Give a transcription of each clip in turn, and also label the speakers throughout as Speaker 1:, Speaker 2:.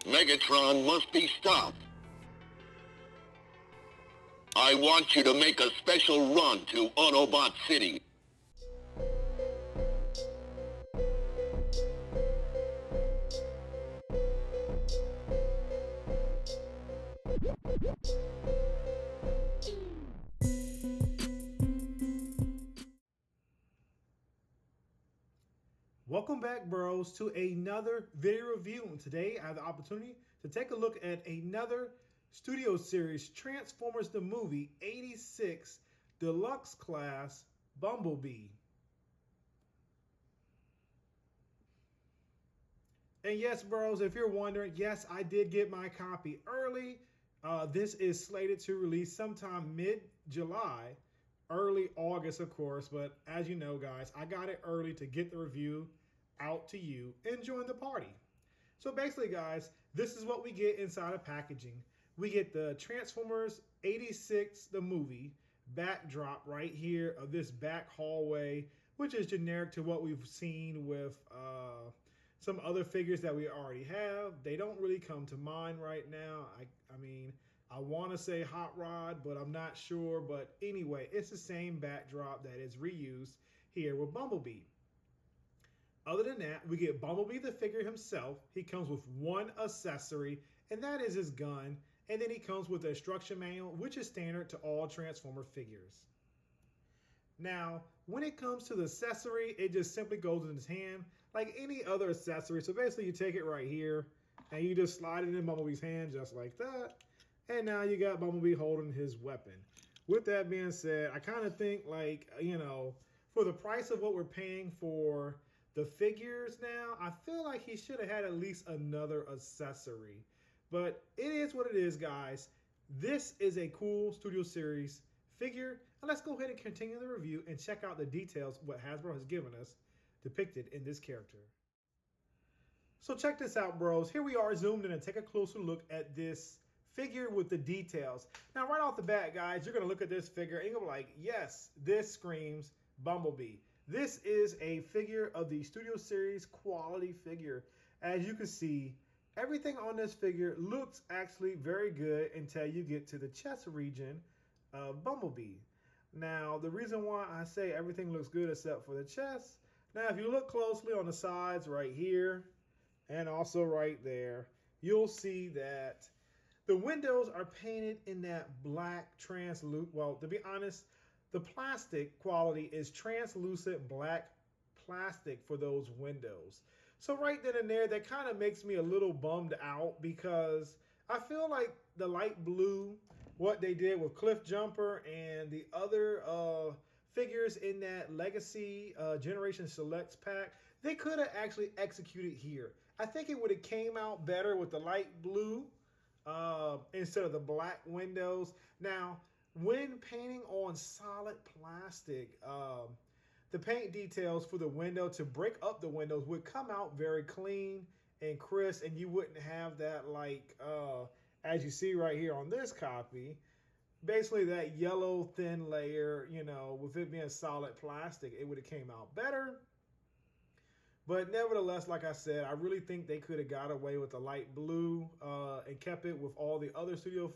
Speaker 1: Megatron must be stopped. I want you to make a special run to Autobot City.
Speaker 2: Welcome back, bros, to another video review. And today I have the opportunity to take a look at another studio series, Transformers the Movie 86 Deluxe Class Bumblebee. And yes, bros, if you're wondering, yes, I did get my copy early. This is slated to release sometime mid-July, early August, of course. But as you know, guys, I got it early to get the review out to you and join the party. So basically, guys, this is what we get inside of packaging. We get the Transformers 86, the movie, backdrop right here of this back hallway, which is generic to what we've seen with some other figures that we already have. They don't really come to mind right now. I mean, I want to say Hot Rod, but I'm not sure. But anyway, it's the same backdrop that is reused here with Bumblebee. Other than that, we get Bumblebee the figure himself. He comes with one accessory, and that is his gun. And then he comes with the instruction manual, which is standard to all Transformer figures. Now, when it comes to the accessory, it just simply goes in his hand like any other accessory. So basically, you take it right here, and you just slide it in Bumblebee's hand just like that. And now you got Bumblebee holding his weapon. With that being said, I kind of think, like, you know, for the price of what we're paying for the figures now, I feel like he should have had at least another accessory. But it is what it is, guys. This is a cool Studio Series figure. And let's go ahead and continue the review and check out the details what Hasbro has given us depicted in this character. So check this out, bros. Here we are zoomed in and take a closer look at this figure with the details. Now, right off the bat, guys, you're going to look at this figure and you're going to be like, yes, this screams Bumblebee. This is a figure of the Studio Series quality figure. As you can see, everything on this figure looks actually very good until you get to the chest region of Bumblebee. Now, the reason why I say everything looks good except for the chest, now if you look closely on the sides right here and also right there, you'll see that the windows are painted in that black translucent, well, to be honest, the plastic quality is translucent black plastic for those windows. So right then and there, that kind of makes me a little bummed out because I feel like the light blue, what they did with Cliff Jumper and the other figures in that Legacy Generation Selects pack, they could have actually executed here. I think it would have came out better with the light blue instead of the black windows. Now, when painting on solid plastic, the paint details for the window to break up the windows would come out very clean and crisp, and you wouldn't have that, like, as you see right here on this copy, basically that yellow thin layer, you know, with it being solid plastic, it would have came out better. But nevertheless, like I said, I really think they could have got away with the light blue and kept it with all the other Studio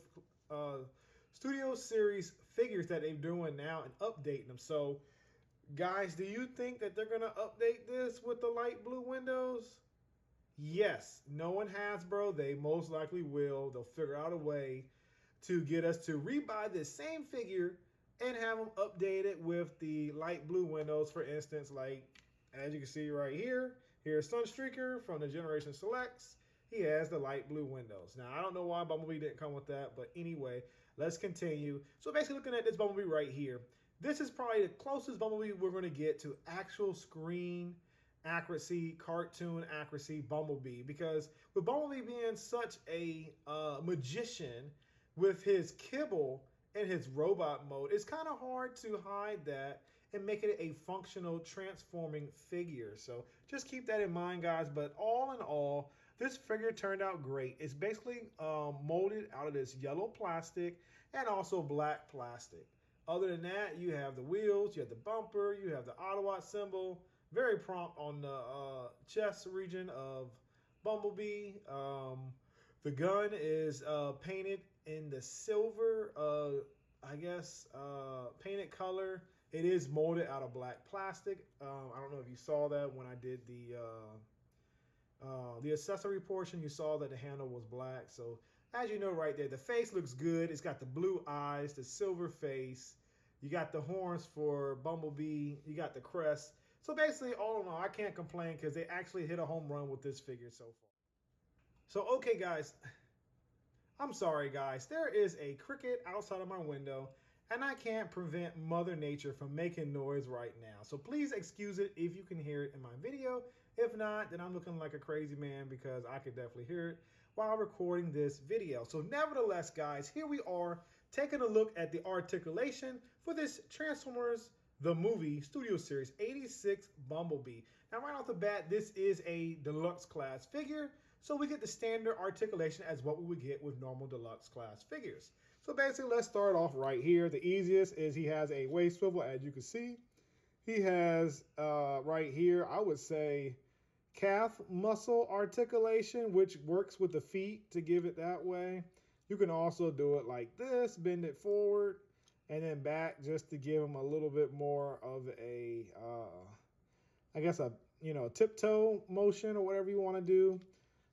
Speaker 2: Series figures that they're doing now and updating them. So, guys, do you think that they're going to update this with the light blue windows? Yes. Knowing Hasbro, they most likely will. They'll figure out a way to get us to rebuy this same figure and have them updated with the light blue windows. For instance, like, as you can see right here, here's Sunstreaker from the Generation Selects. He has the light blue windows. Now, I don't know why Bumblebee didn't come with that, but anyway, let's continue. So basically looking at this Bumblebee right here, this is probably the closest Bumblebee we're going to get to actual screen accuracy, cartoon accuracy Bumblebee. Because with Bumblebee being such a magician with his kibble and his robot mode, it's kind of hard to hide that and make it a functional transforming figure. So just keep that in mind, guys. But all in all, this figure turned out great. It's basically molded out of this yellow plastic and also black plastic. Other than that, you have the wheels, you have the bumper, you have the Autobot symbol. Very prompt on the chest region of Bumblebee. The gun is painted in the silver, I guess, painted color. It is molded out of black plastic. I don't know if you saw that when I did the accessory portion. You saw that the handle was black. So as you know right there, the face looks good. It's got the blue eyes, the silver face. You got the horns for Bumblebee. You got the crest. So basically, all in all, I can't complain because they actually hit a home run with this figure so far. So, okay, guys. I'm sorry, guys. There is a cricket outside of my window, and I can't prevent Mother Nature from making noise right now. So please excuse it if you can hear it in my video. If not, then I'm looking like a crazy man because I could definitely hear it while recording this video. So nevertheless, guys, here we are taking a look at the articulation for this Transformers the Movie Studio Series 86 Bumblebee. Now, right off the bat, this is a deluxe class figure. So we get the standard articulation as what we would get with normal deluxe class figures. So basically, let's start off right here. The easiest is he has a waist swivel, as you can see. He has right here, I would say, calf muscle articulation, which works with the feet to give it that way. You can also do it like this, bend it forward and then back just to give him a little bit more of a, I guess a, tiptoe motion or whatever you want to do.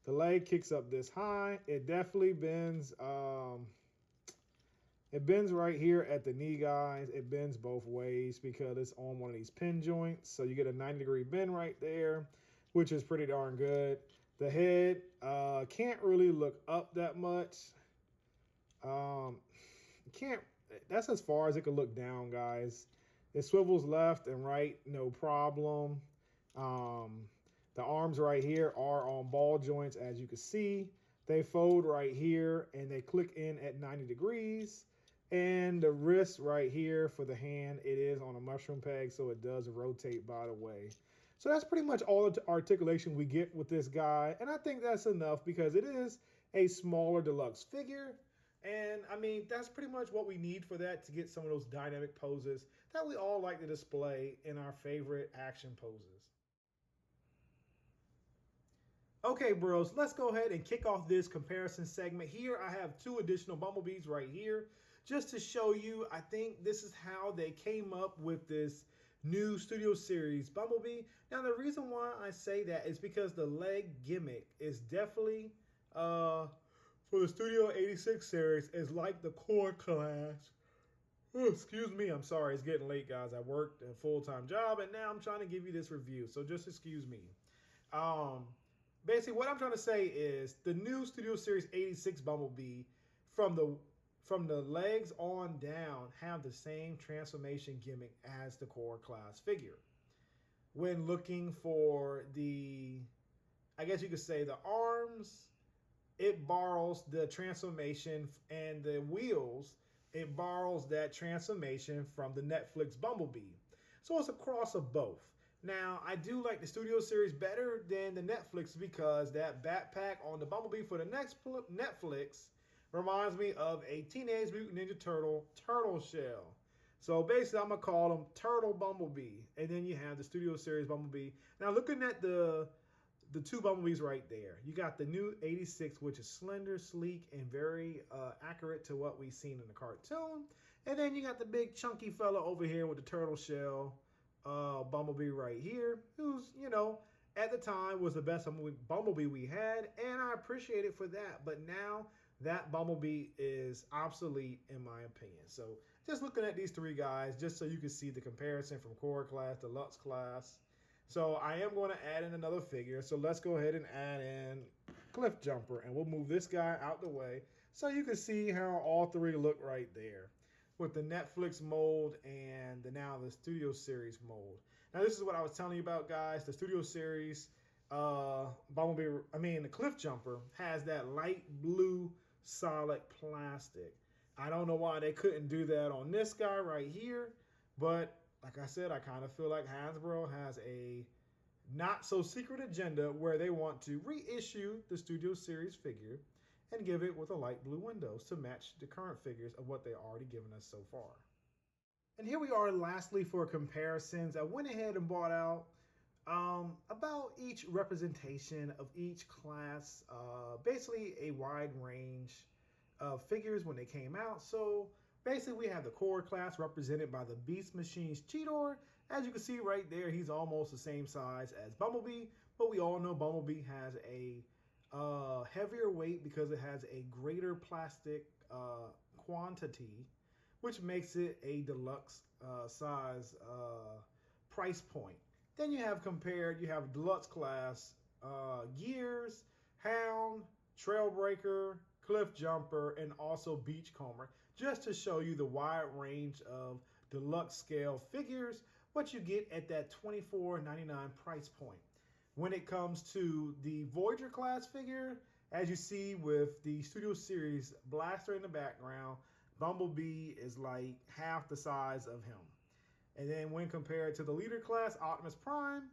Speaker 2: The leg kicks up this high. It definitely bends. It bends right here at the knee, guys. It bends both ways because it's on one of these pin joints. So you get a 90-degree bend right there, which is pretty darn good. The head can't really look up that much. Can't. That's as far as it could look down, guys. It swivels left and right, no problem. The arms right here are on ball joints, as you can see. They fold right here and they click in at 90 degrees. And the wrist right here for the hand, it is on a mushroom peg, so it does rotate, by the way. So that's pretty much all the articulation we get with this guy. And I think that's enough because it is a smaller deluxe figure. And I mean, that's pretty much what we need for that to get some of those dynamic poses that we all like to display in our favorite action poses. Okay, bros, let's go ahead and kick off this comparison segment. Here I have two additional Bumblebees right here just to show you. I think this is how they came up with this new Studio Series Bumblebee. Now, the reason why I say that is because the leg gimmick is definitely, for the Studio 86 series, is like the core class. Oh, excuse me, I'm sorry, it's getting late, guys. I worked a full-time job, and now I'm trying to give you this review, so just excuse me. Basically, what I'm trying to say is the new Studio Series 86 Bumblebee, from the legs on down, have the same transformation gimmick as the core class figure. When looking for the, I guess you could say, the arms, it borrows the transformation, and the wheels, it borrows that transformation from the Netflix Bumblebee. So it's a cross of both. Now, I do like the Studio Series better than the Netflix because that backpack on the Bumblebee for the next Netflix reminds me of a Teenage Mutant Ninja Turtle shell. So basically, I'm going to call them Turtle Bumblebee. And then you have the Studio Series Bumblebee. Now, looking at the two Bumblebees right there, you got the new 86, which is slender, sleek, and very accurate to what we've seen in the cartoon. And then you got the big chunky fella over here with the turtle shell. Bumblebee right here, who's, at the time was the best Bumblebee we had, and I appreciate it for that. But now that Bumblebee is obsolete in my opinion. So just looking at these three guys, just so you can see the comparison from core class, deluxe class. So I am going to add in another figure. So let's go ahead and add in Cliff Jumper, and we'll move this guy out the way so you can see how all three look right there, with the Netflix mold and now the Studio Series mold. Now, this is what I was telling you about, guys. The Studio Series the Cliff Jumper has that light blue solid plastic. I don't know why they couldn't do that on this guy right here, but like I said, I kind of feel like Hasbro has a not so secret agenda where they want to reissue the Studio Series figure and give it with a light blue windows to match the current figures of what they've already given us so far. And here we are lastly for comparisons. I went ahead and bought out about each representation of each class, basically a wide range of figures when they came out. So basically we have the core class represented by the Beast Machine's Cheetor. As you can see right there, he's almost the same size as Bumblebee, but we all know Bumblebee has a heavier weight because it has a greater plastic quantity, which makes it a deluxe size price point. Then you have deluxe class Gears, Hound, Trailbreaker, Cliff Jumper, and also Beachcomber, just to show you the wide range of deluxe scale figures, what you get at that $24.99 price point. When it comes to the Voyager class figure, as you see with the Studio Series blaster in the background, Bumblebee is like half the size of him. And then when compared to the leader class, Optimus Prime,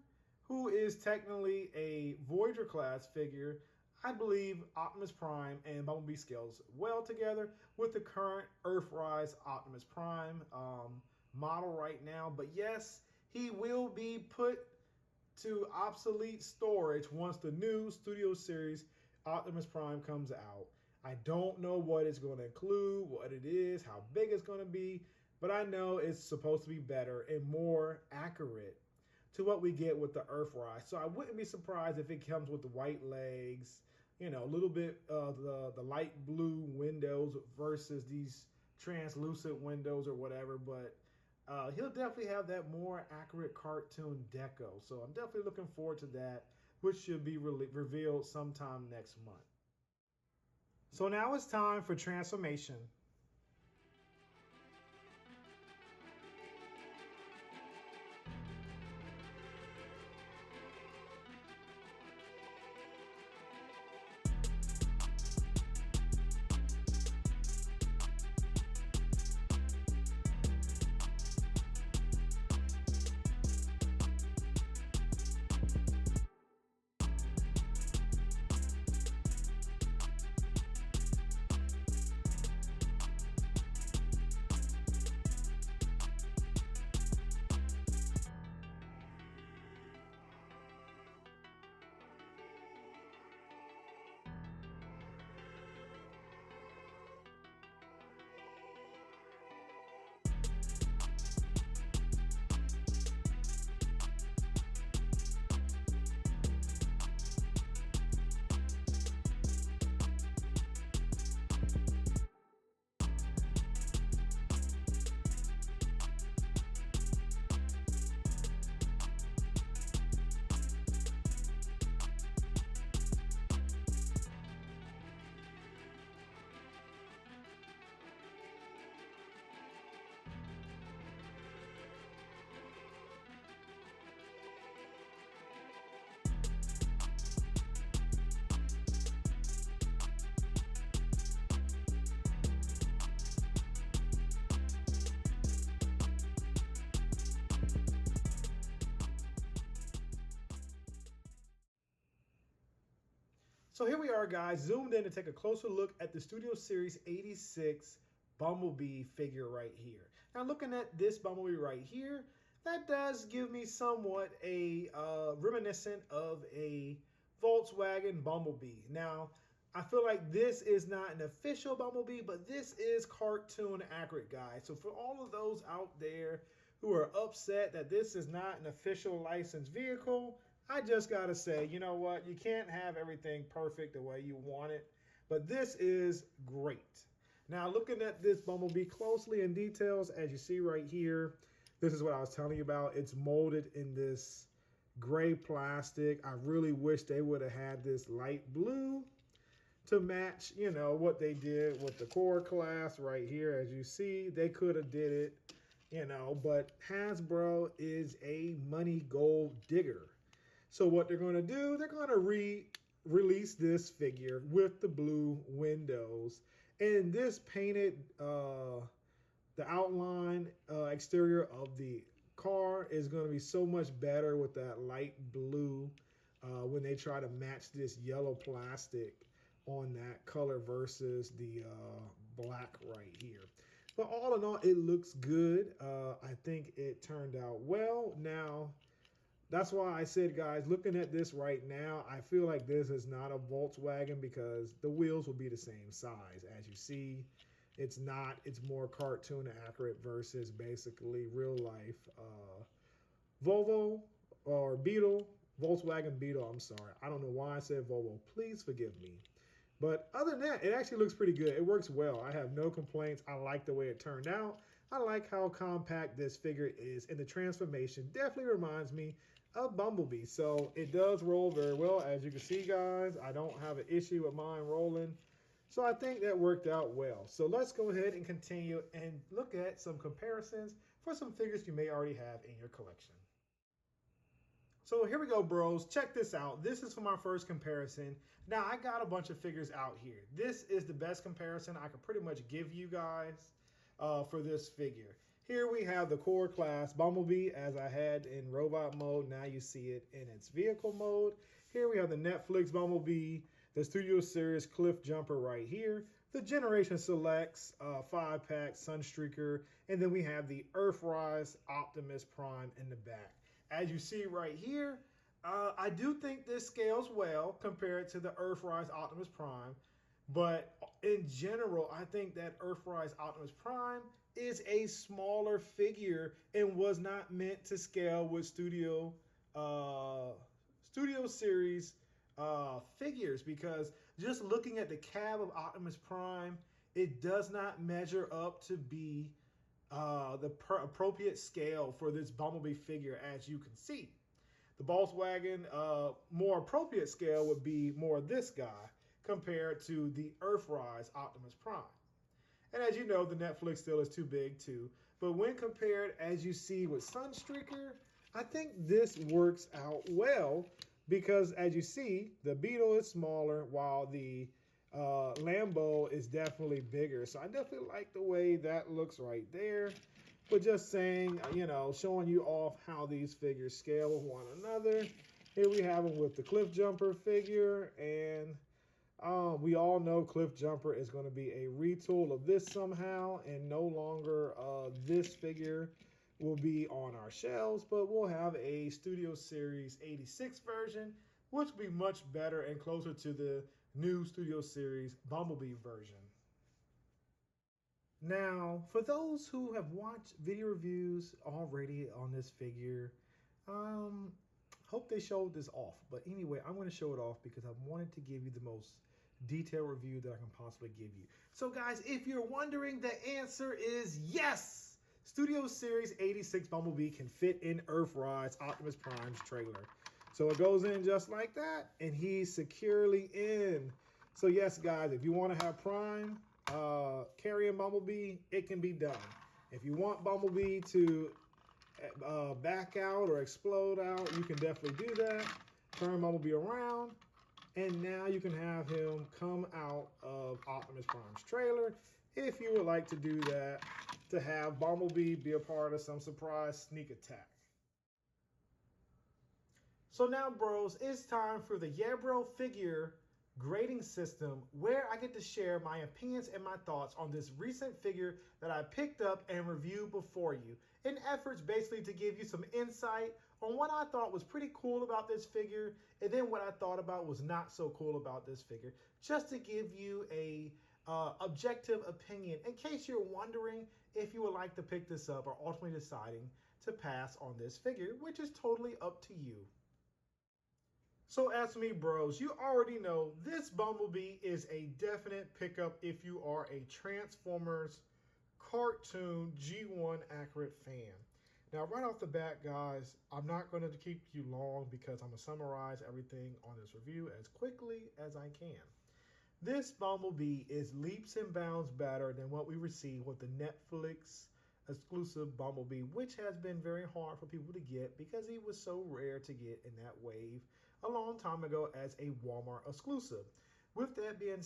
Speaker 2: who is technically a Voyager class figure, I believe Optimus Prime and Bumblebee scales well together with the current Earthrise Optimus Prime model right now. But yes, he will be put to obsolete storage once the new Studio Series Optimus Prime comes out. I don't know what it's going to include, what it is, how big it's going to be, but I know it's supposed to be better and more accurate to what we get with the Earthrise. So I wouldn't be surprised if it comes with the white legs, you know, a little bit of the light blue windows versus these translucent windows or whatever, but he'll definitely have that more accurate cartoon deco. So I'm definitely looking forward to that, which should be revealed sometime next month. So now it's time for transformation. So here we are, guys, zoomed in to take a closer look at the Studio Series 86 Bumblebee figure right here. Now, looking at this Bumblebee right here, that does give me somewhat a reminiscent of a Volkswagen Bumblebee. Now, I feel like this is not an official Bumblebee, but this is cartoon accurate, guys. So for all of those out there who are upset that this is not an official licensed vehicle, I just gotta say, you know what? You can't have everything perfect the way you want it, but this is great. Now, looking at this Bumblebee closely in details, as you see right here, this is what I was telling you about. It's molded in this gray plastic. I really wish they would have had this light blue to match, you know, what they did with the core class right here. As you see, they could have did it, you know, but Hasbro is a money gold digger. So what they're going to do, they're going to release this figure with the blue windows. And this painted, the outline exterior of the car is going to be so much better with that light blue when they try to match this yellow plastic on that color versus the black right here. But all in all, it looks good. I think it turned out well. Now, That's why I said, guys, looking at this right now, I feel like this is not a Volkswagen because the wheels will be the same size. As you see, it's not. It's more cartoon accurate versus basically real life Volvo or Beetle, Volkswagen Beetle. I'm sorry. I don't know why I said Volvo. Please forgive me. But other than that, it actually looks pretty good. It works well. I have no complaints. I like the way it turned out. I like how compact this figure is, and the transformation definitely reminds me of Bumblebee. So it does roll very well. As you can see, guys, I don't have an issue with mine rolling. So I think that worked out well. So let's go ahead and continue and look at some comparisons for some figures you may already have in your collection. So here we go, bros. Check this out. This is for my first comparison. Now, I got a bunch of figures out here. This is the best comparison I could pretty much give you guys for this figure. Here we have the core class Bumblebee, as I had in robot mode. Now you see it in its vehicle mode. Here we have the Netflix Bumblebee, the Studio Series Cliff Jumper right here, the Generation Selects 5-pack Sunstreaker, and then we have the Earthrise Optimus Prime in the back. As you see right here, I do think this scales well compared to the Earthrise Optimus Prime, but in general, I think that Earthrise Optimus Prime is a smaller figure and was not meant to scale with Studio Series figures, because just looking at the cab of Optimus Prime, it does not measure up to be the appropriate scale for this Bumblebee figure, as you can see. The Volkswagen more appropriate scale would be more this guy compared to the Earthrise Optimus Prime. And as you know, the Netflix still is too big too. But when compared, as you see with Sunstreaker, I think this works out well because as you see, the Beetle is smaller while the Lambo is definitely bigger. So I definitely like the way that looks right there. But just saying, you know, showing you off how these figures scale with one another. Here we have them with the Cliff Jumper figure, and we all know Cliff Jumper is going to be a retool of this somehow, and no longer this figure will be on our shelves, but we'll have a Studio Series 86 version, which will be much better and closer to the new Studio Series Bumblebee version. Now, for those who have watched video reviews already on this figure, hope they showed this off. But anyway, I'm going to show it off because I wanted to give you the most detailed review that I can possibly give you. So guys, if you're wondering, the answer is yes! Studio Series 86 Bumblebee can fit in Earthrise Optimus Prime's trailer. So it goes in just like that, and he's securely in. So yes, guys, if you want to have Prime carrying Bumblebee, it can be done. If you want Bumblebee to back out or explode out, you can definitely do that. Turn Bumblebee around, and now you can have him come out of Optimus Prime's trailer if you would like to do that, to have Bumblebee be a part of some surprise sneak attack. So now, bros, it's time for the Yeah Bro figure grading system, where I get to share my opinions and my thoughts on this recent figure that I picked up and reviewed before you, in efforts basically to give you some insight on what I thought was pretty cool about this figure, and then what I thought about was not so cool about this figure, just to give you a objective opinion in case you're wondering if you would like to pick this up or ultimately deciding to pass on this figure, which is totally up to you. So as for me, bros, you already know this Bumblebee is a definite pickup if you are a Transformers cartoon G1 accurate fan. Now, right off the bat, guys, I'm not going to keep you long because I'm going to summarize everything on this review as quickly as I can. This Bumblebee is leaps and bounds better than what we received with the Netflix exclusive Bumblebee, which has been very hard for people to get because he was so rare to get in that wave a long time ago as a Walmart exclusive. With that being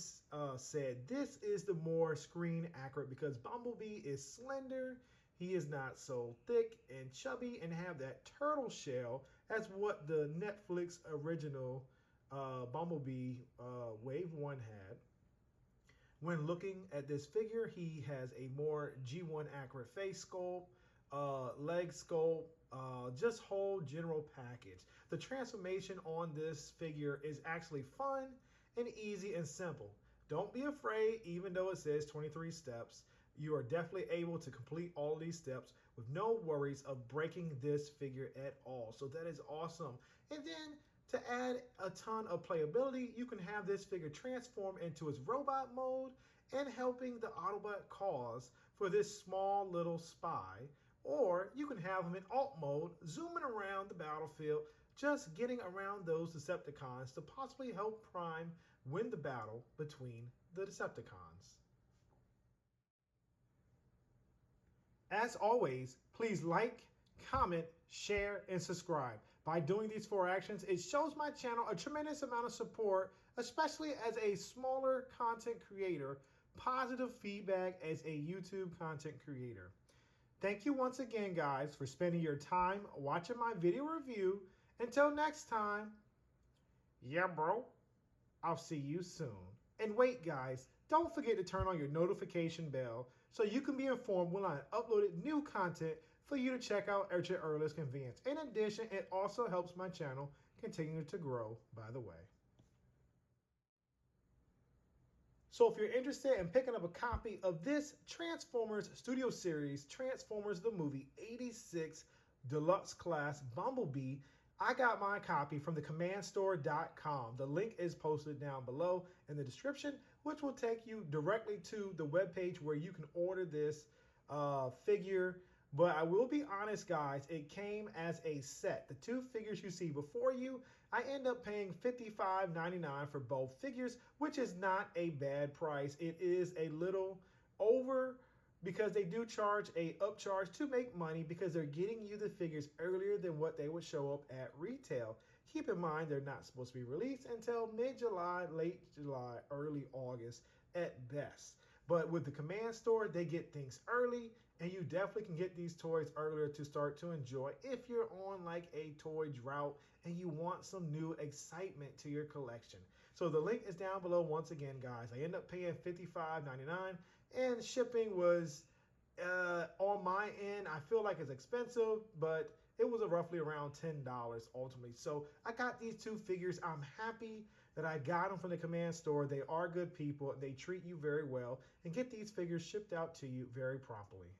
Speaker 2: said, this is the more screen accurate because Bumblebee is slender, he is not so thick and chubby and have that turtle shell as what the Netflix original Bumblebee Wave 1 had. When looking at this figure, he has a more G1 accurate face sculpt, leg sculpt, just whole general package. The transformation on this figure is actually fun and easy and simple. Don't be afraid, even though it says 23 steps. You are definitely able to complete all of these steps with no worries of breaking this figure at all. So that is awesome. And then to add a ton of playability, you can have this figure transform into its robot mode and helping the Autobot cause for this small little spy. Or you can have him in alt mode, zooming around the battlefield, just getting around those Decepticons to possibly help Prime win the battle between the Decepticons. As always, please like, comment, share, and subscribe. By doing these 4 actions, it shows my channel a tremendous amount of support, especially as a smaller content creator, positive feedback as a YouTube content creator. Thank you once again, guys, for spending your time watching my video review. Until next time, yeah, bro, I'll see you soon. And wait, guys, don't forget to turn on your notification bell so you can be informed when I uploaded new content for you to check out at your earliest convenience. In addition, it also helps my channel continue to grow, by the way. So if you're interested in picking up a copy of this Transformers Studio Series, Transformers the Movie 86 Deluxe Class Bumblebee, I got my copy from thecommandstore.com. The link is posted down below in the description, which will take you directly to the webpage where you can order this figure. But I will be honest, guys, it came as a set. The 2 figures you see before you, I end up paying $55.99 for both figures, which is not a bad price. It is a little over because they do charge a upcharge to make money because they're getting you the figures earlier than what they would show up at retail. Keep in mind, they're not supposed to be released until mid-July, late July, early August at best. But with the Command Store, they get things early, and you definitely can get these toys earlier to start to enjoy if you're on like a toy drought and you want some new excitement to your collection. So the link is down below once again, guys. I end up paying $55.99, and shipping was on my end, I feel like it's expensive, but it was roughly around $10 ultimately. So I got these 2 figures. I'm happy that I got them from the Command Store. They are good people. They treat you very well and get these figures shipped out to you very promptly.